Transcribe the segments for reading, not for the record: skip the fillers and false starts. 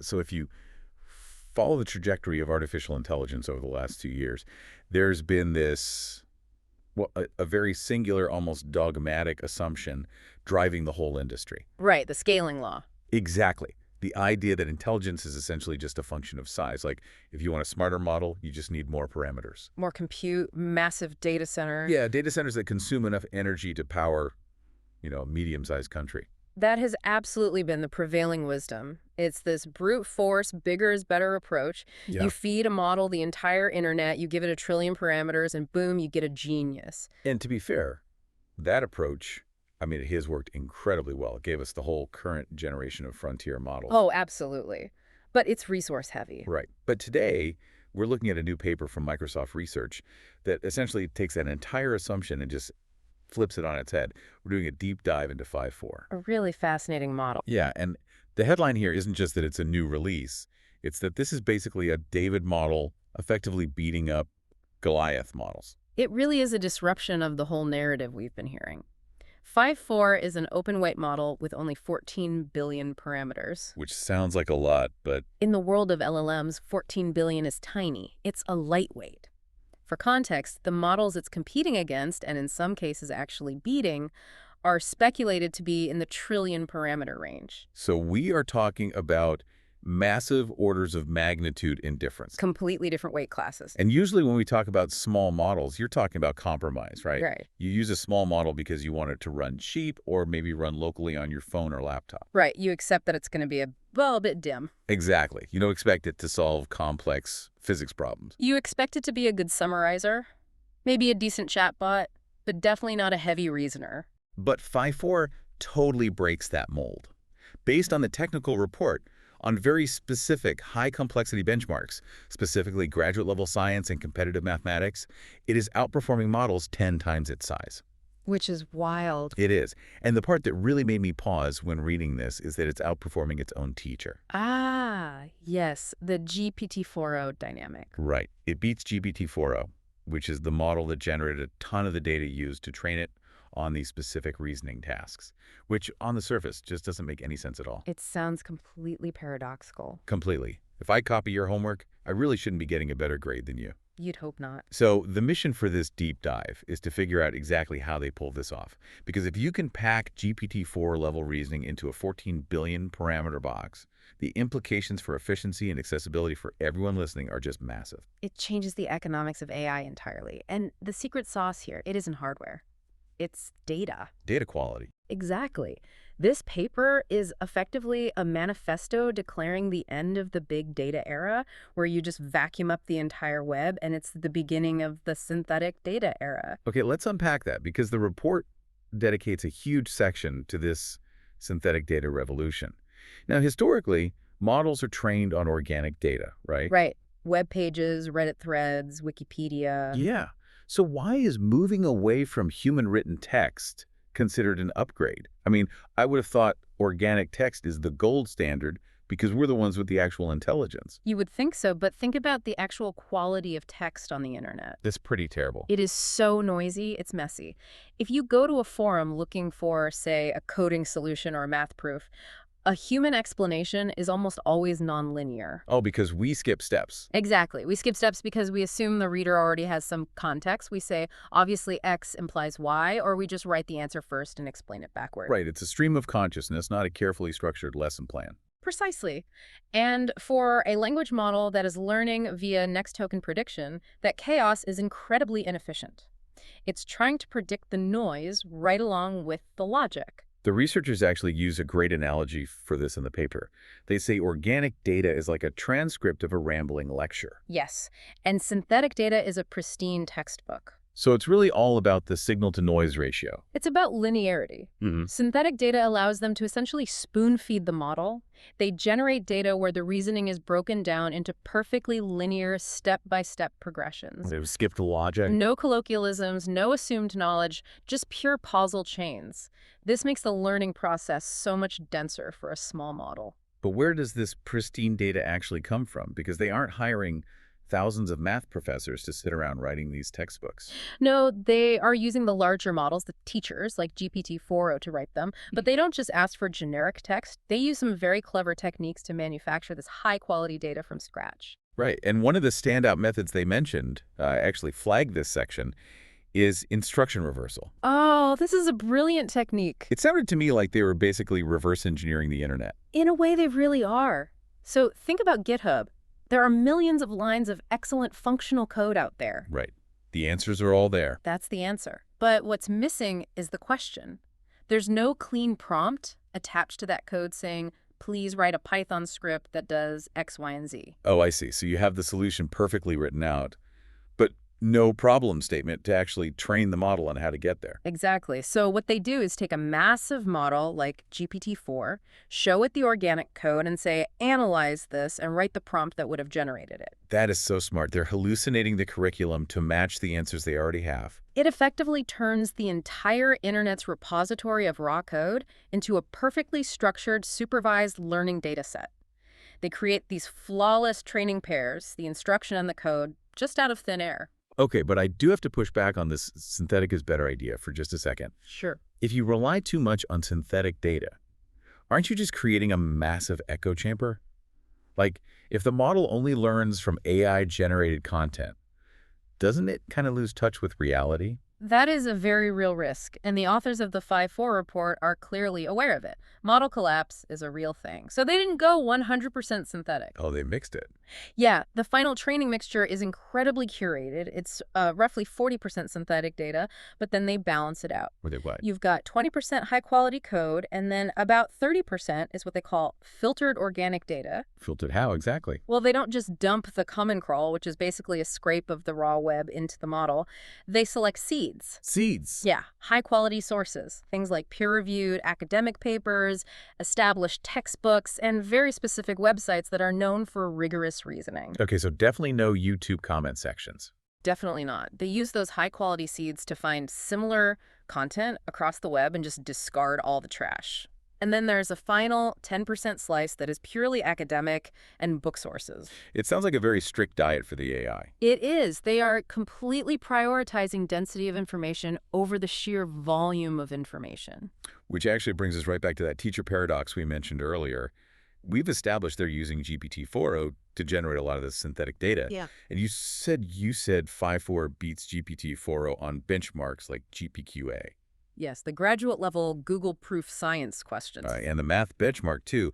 So if you follow the trajectory of artificial intelligence over the last 2 years, there's been this, well, a very singular, almost dogmatic assumption driving the whole industry. Right, the scaling law. Exactly. The idea that intelligence is essentially just a function of size. Like, if you want a smarter model, you just need more parameters. More compute, massive data center. Yeah, data centers that consume enough energy to power, a medium-sized country. That has absolutely been the prevailing wisdom. It's this brute force, bigger is better approach. Yeah. You feed a model the entire internet, you give it 1 trillion parameters, and boom, you get a genius. And to be fair, that approach, it has worked incredibly well. It gave us the whole current generation of frontier models. Oh, absolutely. But it's resource heavy. Right. But today, we're looking at a new paper from Microsoft Research that essentially takes that entire assumption and just flips it on its head. We're doing a deep dive into Phi-4. A really fascinating model. Yeah, and the headline here isn't just that it's a new release. It's that this is basically a David model effectively beating up Goliath models. It really is a disruption of the whole narrative we've been hearing. Phi-4 is an open-weight model with only 14 billion parameters. Which sounds like a lot, but In the world of LLMs, 14 billion is tiny. It's a lightweight. For context, the models it's competing against, and in some cases actually beating, are speculated to be in the trillion parameter range. so we are talking about massive orders of magnitude in difference. Completely different weight classes. And usually when we talk about small models, you're talking about compromise, right? Right. You use a small model because you want it to run cheap or maybe run locally on your phone or laptop. Right. You accept that it's going to be a bit dim. Exactly. You don't expect it to solve complex physics problems. You expect it to be a good summarizer, maybe a decent chatbot, but definitely not a heavy reasoner. But Phi-4 totally breaks that mold. Based on the technical report, on very specific high-complexity benchmarks, specifically graduate-level science and competitive mathematics, it is outperforming models 10 times its size. Which is wild. It is. And the part that really made me pause when reading this is that it's outperforming its own teacher. Ah, yes, the GPT-4o dynamic. Right. It beats GPT-4o, which is the model that generated a ton of the data used to train it on these specific reasoning tasks, which on the surface just doesn't make any sense at all. It sounds completely paradoxical. Completely. If I copy your homework, I really shouldn't be getting a better grade than you. You'd hope not. So the mission for this deep dive is to figure out exactly how they pull this off. Because if you can pack GPT-4 level reasoning into a 14 billion parameter box, the implications for efficiency and accessibility for everyone listening are just massive. It changes the economics of AI entirely. And the secret sauce here, it isn't hardware. It's data. Data quality. Exactly. This paper is effectively a manifesto declaring the end of the big data era, where you just vacuum up the entire web, and it's the beginning of the synthetic data era. Okay, let's unpack that, because the report dedicates a huge section to this synthetic data revolution. Now, historically, models are trained on organic data, right? Right. Web pages, Reddit threads, Wikipedia. Yeah. So why is moving away from human-written text considered an upgrade? I would have thought organic text is the gold standard because we're the ones with the actual intelligence. You would think so, but think about the actual quality of text on the internet. That's pretty terrible. It is so noisy, it's messy. If you go to a forum looking for, say, a coding solution or a math proof, a human explanation is almost always nonlinear. Oh, because we skip steps. Exactly. We skip steps because we assume the reader already has some context. We say, obviously X implies Y, or we just write the answer first and explain it backward. Right. It's a stream of consciousness, not a carefully structured lesson plan. Precisely. And for a language model that is learning via next token prediction, that chaos is incredibly inefficient. It's trying to predict the noise right along with the logic. The researchers actually use a great analogy for this in the paper. They say organic data is like a transcript of a rambling lecture. Yes, and synthetic data is a pristine textbook. So it's really all about the signal-to-noise ratio. It's about linearity. Synthetic data allows them to essentially spoon-feed the model. They generate data where the reasoning is broken down into perfectly linear, step-by-step progressions. They've skipped logic. No colloquialisms, no assumed knowledge, just pure causal chains. This makes the learning process so much denser for a small model. But where does this pristine data actually come from? Because they aren't hiring thousands of math professors to sit around writing these textbooks. No, they are using the larger models, the teachers, like GPT-4o to write them, but they don't just ask for generic text. They use some very clever techniques to manufacture this high-quality data from scratch. Right, and one of the standout methods they mentioned, actually flagged this section, is instruction reversal. Oh, this is a brilliant technique. It sounded to me like they were basically reverse engineering the internet. In a way, they really are. So think about GitHub. There are millions of lines of excellent functional code out there. Right. The answers are all there. That's the answer. But what's missing is the question. There's no clean prompt attached to that code saying, please write a Python script that does X, Y, and Z. Oh, I see. So you have the solution perfectly written out, but no problem statement to actually train the model on how to get there. Exactly. So what they do is take a massive model like GPT-4, show it the organic code, and say, analyze this, and write the prompt that would have generated it. That is so smart. They're hallucinating the curriculum to match the answers they already have. It effectively turns the entire internet's repository of raw code into a perfectly structured, supervised learning data set. They create these flawless training pairs, the instruction and the code, just out of thin air. Okay, but I do have to push back on this synthetic is better idea for just a second. Sure. If you rely too much on synthetic data, aren't you just creating a massive echo chamber? Like, if the model only learns from AI-generated content, doesn't it kind of lose touch with reality? That is a very real risk, and the authors of the Phi-4 report are clearly aware of it. Model collapse is a real thing. So they didn't go 100% synthetic. Oh, they mixed it. Yeah, the final training mixture is incredibly curated. It's roughly 40% synthetic data, but then they balance it out. Or they what? You've got 20% high-quality code, and then about 30% is what they call filtered organic data. Filtered how exactly? Well, they don't just dump the common crawl, which is basically a scrape of the raw web, into the model. They select seeds. Seeds. Yeah, high-quality sources. Things like peer-reviewed academic papers, established textbooks, and very specific websites that are known for rigorous reasoning. Okay, so definitely no YouTube comment sections. Definitely not. They use those high-quality seeds to find similar content across the web and just discard all the trash. And then there's a final 10% slice that is purely academic and book sources. It sounds like a very strict diet for the AI. It is. They are completely prioritizing density of information over the sheer volume of information. Which actually brings us right back to that teacher paradox we mentioned earlier. We've established they're using GPT-4o to generate a lot of this synthetic data. Yeah. And you said Phi-4 beats GPT-4o on benchmarks like GPQA. Yes, the graduate-level Google-proof science questions. And the math benchmark, too.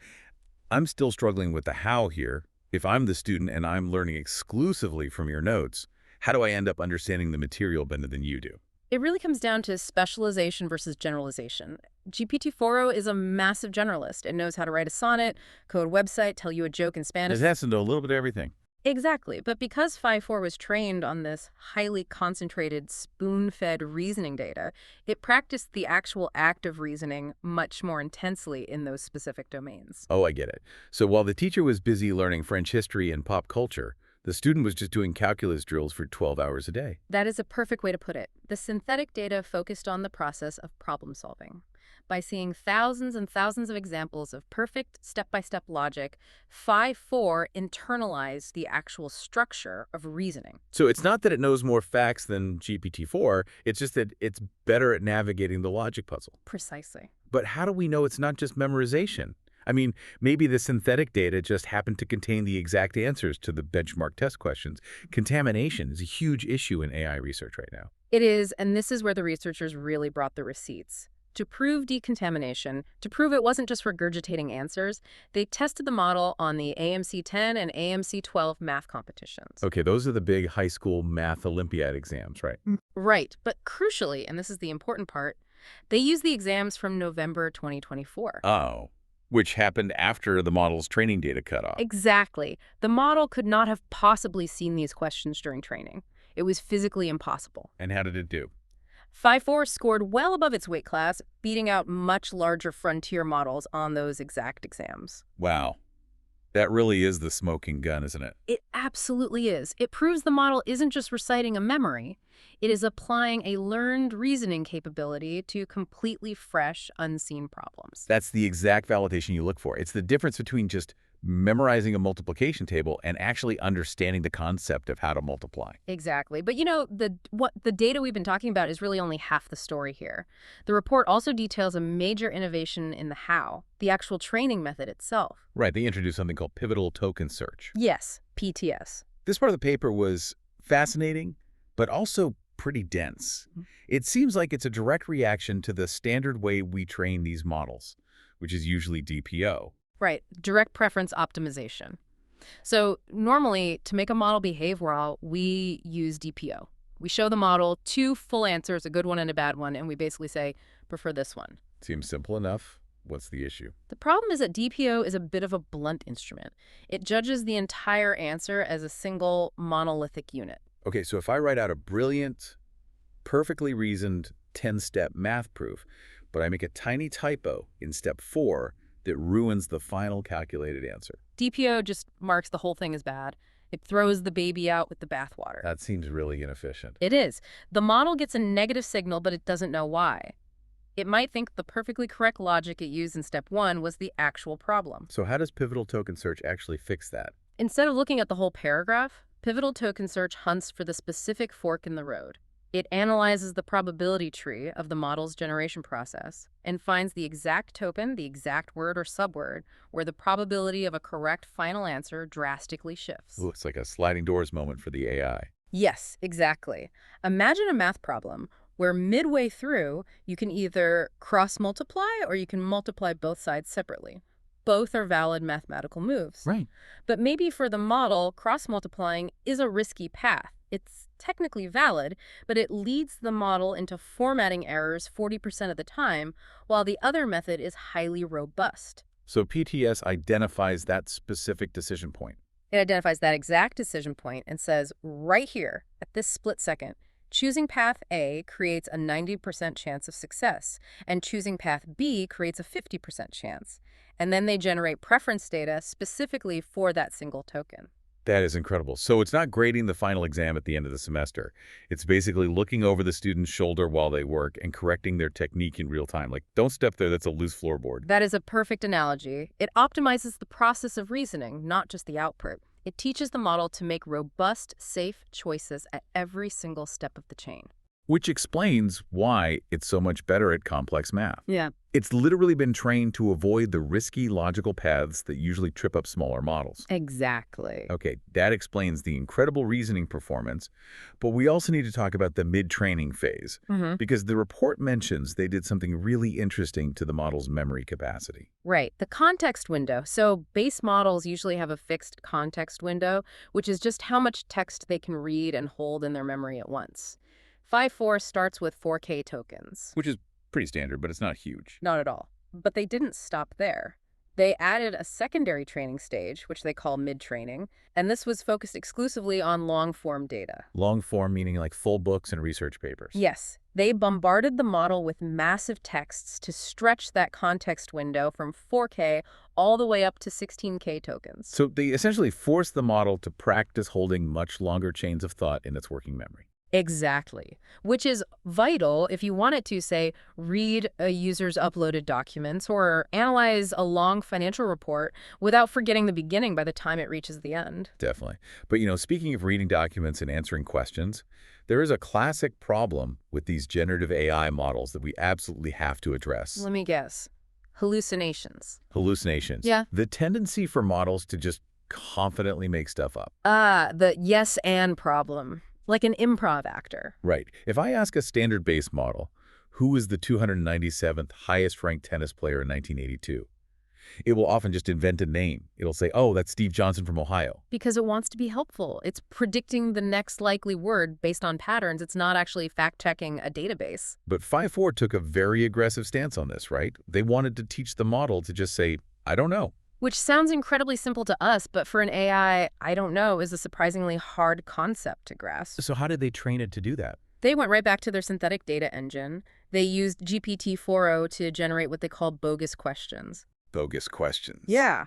I'm still struggling with the how here. If I'm the student and I'm learning exclusively from your notes, how do I end up understanding the material better than you do? It really comes down to specialization versus generalization. GPT-4o is a massive generalist. It knows how to write a sonnet, code a website, tell you a joke in Spanish. It has to know a little bit of everything. Exactly. But because Phi-4 was trained on this highly concentrated, spoon-fed reasoning data, it practiced the actual act of reasoning much more intensely in those specific domains. Oh, I get it. So while the teacher was busy learning French history and pop culture, the student was just doing calculus drills for 12 hours a day. That is a perfect way to put it. The synthetic data focused on the process of problem solving. By seeing thousands and thousands of examples of perfect step-by-step logic, Phi-4 internalized the actual structure of reasoning. So it's not that it knows more facts than GPT-4, it's just that it's better at navigating the logic puzzle. Precisely. But how do we know it's not just memorization? I mean, maybe the synthetic data just happened to contain the exact answers to the benchmark test questions. Contamination is a huge issue in AI research right now. It is, and this is where the researchers really brought the receipts. To prove decontamination, to prove it wasn't just regurgitating answers, they tested the model on the AMC-10 and AMC-12 math competitions. Okay, those are the big high school math Olympiad exams, right? Right, but crucially, and this is the important part, they used the exams from November 2024. Oh, which happened after the model's training data cut off. Exactly. The model could not have possibly seen these questions during training. It was physically impossible. And how did it do? Phi-4 scored well above its weight class, beating out much larger frontier models on those exact exams. Wow. That really is the smoking gun, isn't it? It absolutely is. It proves the model isn't just reciting a memory. It is applying a learned reasoning capability to completely fresh, unseen problems. That's the exact validation you look for. It's the difference between just memorizing a multiplication table and actually understanding the concept of how to multiply. Exactly. But the data we've been talking about is really only half the story here. The report also details a major innovation in the how, the actual training method itself. Right, they introduced something called pivotal token search. Yes, PTS. This part of the paper was fascinating, but also pretty dense. It seems like it's a direct reaction to the standard way we train these models, which is usually DPO. Right, direct preference optimization. So normally, to make a model behave well, we use DPO. We show the model two full answers, a good one and a bad one, and we basically say, prefer this one. Seems simple enough. What's the issue? The problem is that DPO is a bit of a blunt instrument. It judges the entire answer as a single monolithic unit. Okay, so if I write out a brilliant, perfectly reasoned 10-step math proof, but I make a tiny typo in step 4 that ruins the final calculated answer. DPO just marks the whole thing as bad. It throws the baby out with the bathwater. That seems really inefficient. It is. The model gets a negative signal, but it doesn't know why. It might think the perfectly correct logic it used in step 1 was the actual problem. So how does pivotal token search actually fix that? Instead of looking at the whole paragraph, pivotal token search hunts for the specific fork in the road. It analyzes the probability tree of the model's generation process and finds the exact token, the exact word or subword, where the probability of a correct final answer drastically shifts. Ooh, it's like a sliding doors moment for the AI. Yes, exactly. Imagine a math problem where midway through, you can either cross-multiply or you can multiply both sides separately. Both are valid mathematical moves. Right. But maybe for the model, cross-multiplying is a risky path. It's technically valid, but it leads the model into formatting errors 40% of the time, while the other method is highly robust. So PTS identifies that specific decision point. It identifies that exact decision point and says, right here, at this split second, choosing path A creates a 90% chance of success, and choosing path B creates a 50% chance. And then they generate preference data specifically for that single token. That is incredible. So it's not grading the final exam at the end of the semester. It's basically looking over the student's shoulder while they work and correcting their technique in real time. Like, don't step there, that's a loose floorboard. That is a perfect analogy. It optimizes the process of reasoning, not just the output. It teaches the model to make robust, safe choices at every single step of the chain. Which explains why it's so much better at complex math. Yeah. It's literally been trained to avoid the risky logical paths that usually trip up smaller models. Exactly. Okay, that explains the incredible reasoning performance, but we also need to talk about the mid-training phase, because the report mentions they did something really interesting to the model's memory capacity. Right. The context window. So base models usually have a fixed context window, which is just how much text they can read and hold in their memory at once. Phi-4 starts with 4K tokens. Which is pretty standard, but it's not huge. Not at all. But they didn't stop there. They added a secondary training stage, which they call mid-training, and this was focused exclusively on long-form data. Long form meaning like full books and research papers. Yes. They bombarded the model with massive texts to stretch that context window from 4K all the way up to 16K tokens. So they essentially forced the model to practice holding much longer chains of thought in its working memory. Exactly, which is vital if you want it to, say, read a user's uploaded documents or analyze a long financial report without forgetting the beginning by the time it reaches the end. Definitely. But, speaking of reading documents and answering questions, there is a classic problem with these generative AI models that we absolutely have to address. Let me guess. Hallucinations. Hallucinations. Yeah. The tendency for models to just confidently make stuff up. The yes and problem. Like an improv actor. Right. If I ask a standard-based model, who is the 297th highest-ranked tennis player in 1982? It will often just invent a name. It'll say, oh, that's Steve Johnson from Ohio. Because it wants to be helpful. It's predicting the next likely word based on patterns. It's not actually fact-checking a database. But Phi-4 took a very aggressive stance on this, right? They wanted to teach the model to just say, I don't know. Which sounds incredibly simple to us, but for an AI, I don't know, is a surprisingly hard concept to grasp. So how did they train it to do that? They went right back to their synthetic data engine. They used GPT-4o to generate what they call bogus questions. Bogus questions. Yeah.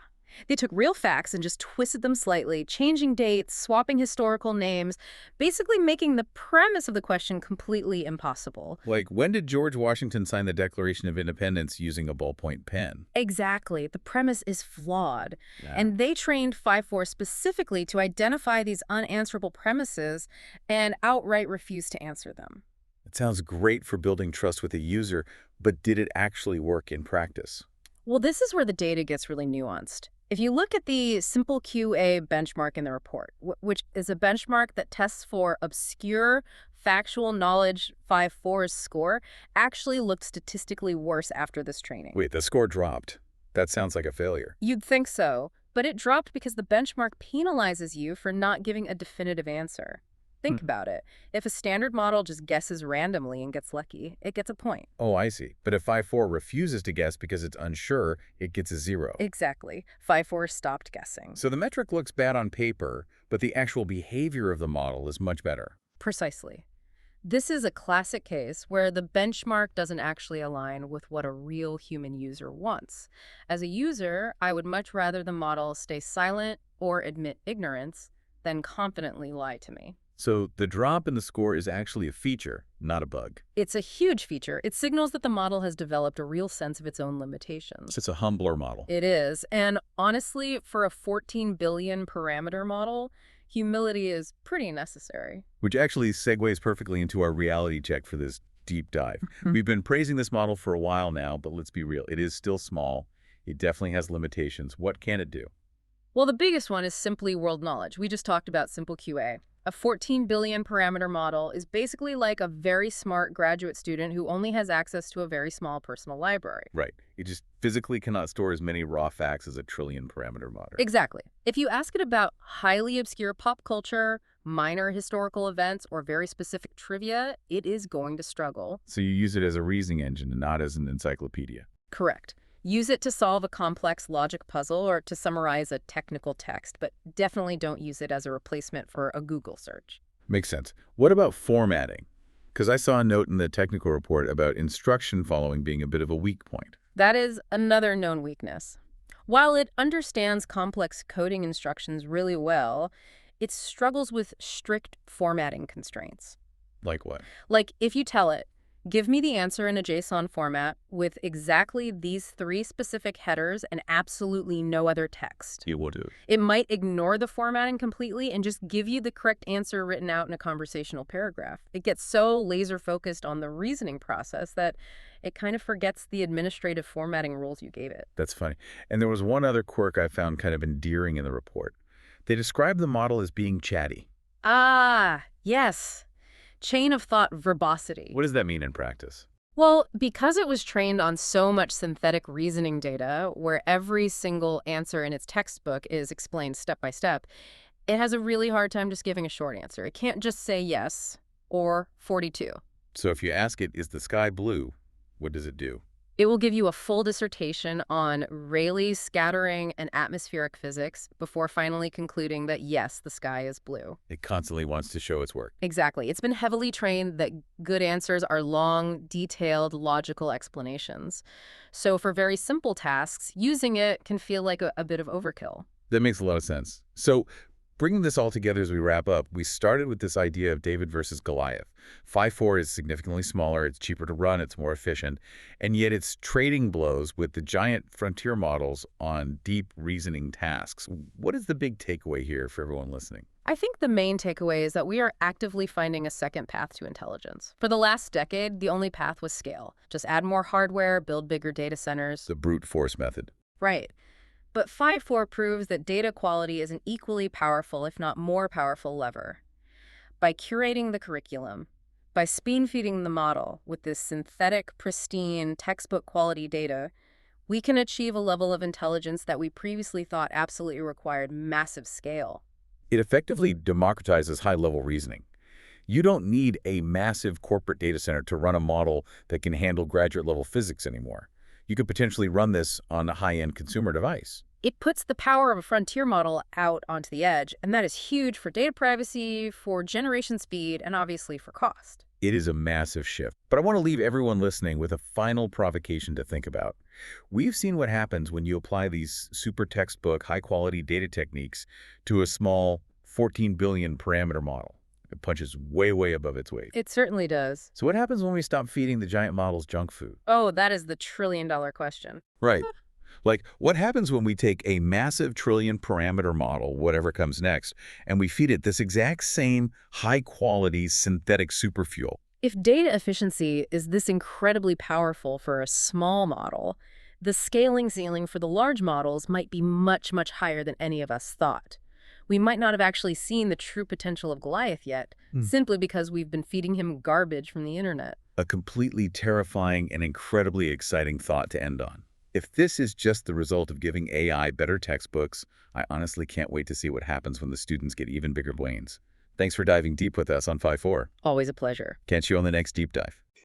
They took real facts and just twisted them slightly, changing dates, swapping historical names, basically making the premise of the question completely impossible. Like, when did George Washington sign the Declaration of Independence using a ballpoint pen? Exactly. The premise is flawed. Yeah. And they trained Phi-4 specifically to identify these unanswerable premises and outright refuse to answer them. It sounds great for building trust with a user, but did it actually work in practice? Well, this is where the data gets really nuanced. If you look at the simple QA benchmark in the report, which is a benchmark that tests for obscure factual knowledge, Phi-4's score actually looked statistically worse after this training. Wait, the score dropped. That sounds like a failure. You'd think so, but it dropped because the benchmark penalizes you for not giving a definitive answer. Think about it. If a standard model just guesses randomly and gets lucky, it gets a point. Oh, I see. But if Phi-4 refuses to guess because it's unsure, it gets a 0. Exactly. Phi-4 stopped guessing. So the metric looks bad on paper, but the actual behavior of the model is much better. Precisely. This is a classic case where the benchmark doesn't actually align with what a real human user wants. As a user, I would much rather the model stay silent or admit ignorance than confidently lie to me. So the drop in the score is actually a feature, not a bug. It's a huge feature. It signals that the model has developed a real sense of its own limitations. It's a humbler model. It is. And honestly, for a 14 billion parameter model, humility is pretty necessary. Which actually segues perfectly into our reality check for this deep dive. We've been praising this model for a while now, but let's be real. It is still small. It definitely has limitations. What can it do? Well, the biggest one is simply world knowledge. We just talked about simple QA. A 14 billion parameter model is basically like a very smart graduate student who only has access to a very small personal library. Right. It just physically cannot store as many raw facts as a trillion parameter model. Exactly. If you ask it about highly obscure pop culture, minor historical events, or very specific trivia, it is going to struggle. So you use it as a reasoning engine and not as an encyclopedia. Correct. Use it to solve a complex logic puzzle or to summarize a technical text, but definitely don't use it as a replacement for a Google search. Makes sense. What about formatting? Because I saw a note in the technical report about instruction following being a bit of a weak point. That is another known weakness. While it understands complex coding instructions really well, it struggles with strict formatting constraints. Like what? Like if you tell it, give me the answer in a JSON format with exactly these 3 specific headers and absolutely no other text. It will do. It might ignore the formatting completely and just give you the correct answer written out in a conversational paragraph. It gets so laser-focused on the reasoning process that it kind of forgets the administrative formatting rules you gave it. That's funny. And there was one other quirk I found kind of endearing in the report. They described the model as being chatty. Ah, yes. Chain of thought verbosity. What does that mean in practice? Well, because it was trained on so much synthetic reasoning data, where every single answer in its textbook is explained step by step, it has a really hard time just giving a short answer. It can't just say yes or 42. So if you ask it, is the sky blue? What does it do? It will give you a full dissertation on Rayleigh scattering and atmospheric physics before finally concluding that, yes, the sky is blue. It constantly wants to show its work. Exactly. It's been heavily trained that good answers are long, detailed, logical explanations. So for very simple tasks, using it can feel like a bit of overkill. That makes a lot of sense. So bringing this all together as we wrap up, we started with this idea of David versus Goliath. Phi-4 is significantly smaller, it's cheaper to run, it's more efficient, and yet it's trading blows with the giant frontier models on deep reasoning tasks. What is the big takeaway here for everyone listening? I think the main takeaway is that we are actively finding a second path to intelligence. For the last decade, the only path was scale. Just add more hardware, build bigger data centers. The brute force method. Right. But Phi-4 proves that data quality is an equally powerful, if not more powerful, lever. By curating the curriculum, by spoon-feeding the model with this synthetic, pristine, textbook-quality data, we can achieve a level of intelligence that we previously thought absolutely required massive scale. It effectively democratizes high-level reasoning. You don't need a massive corporate data center to run a model that can handle graduate-level physics anymore. You could potentially run this on a high-end consumer device. It puts the power of a frontier model out onto the edge, and that is huge for data privacy, for generation speed, and obviously for cost. It is a massive shift. But I want to leave everyone listening with a final provocation to think about. We've seen what happens when you apply these super textbook, high-quality data techniques to a small 14 billion parameter model. It punches way, way above its weight. It certainly does. So what happens when we stop feeding the giant models junk food? Oh, that is the trillion-dollar question. Right. Like, what happens when we take a massive trillion parameter model, whatever comes next, and we feed it this exact same high-quality synthetic superfuel? If data efficiency is this incredibly powerful for a small model, the scaling ceiling for the large models might be much, much higher than any of us thought. We might not have actually seen the true potential of Goliath yet, simply because we've been feeding him garbage from the internet. A completely terrifying and incredibly exciting thought to end on. If this is just the result of giving AI better textbooks, I honestly can't wait to see what happens when the students get even bigger brains. Thanks for diving deep with us on Phi-4. Always a pleasure. Catch you on the next deep dive.